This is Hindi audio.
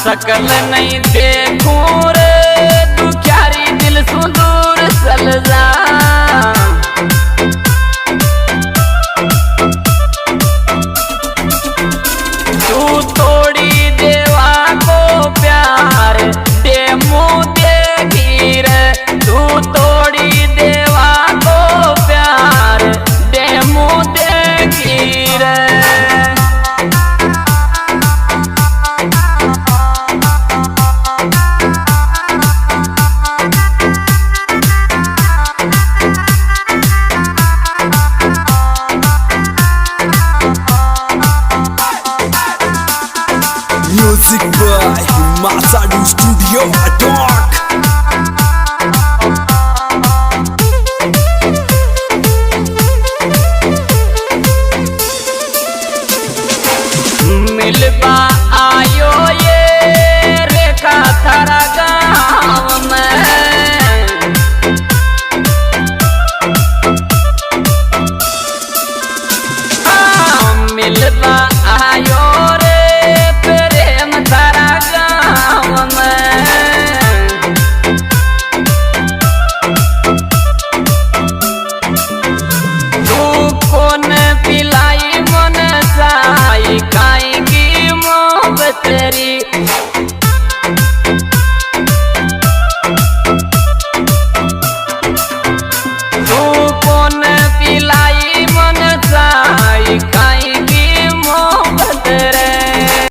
सकल नहीं देखूं रे तू क्यारी दिल सु दूर चल जा। तू तोड़ी देवा को प्यार डेमो देगी रे, तू तोड़ी देवा को प्यार डेमो देगी रे। Music by Masadu Studio.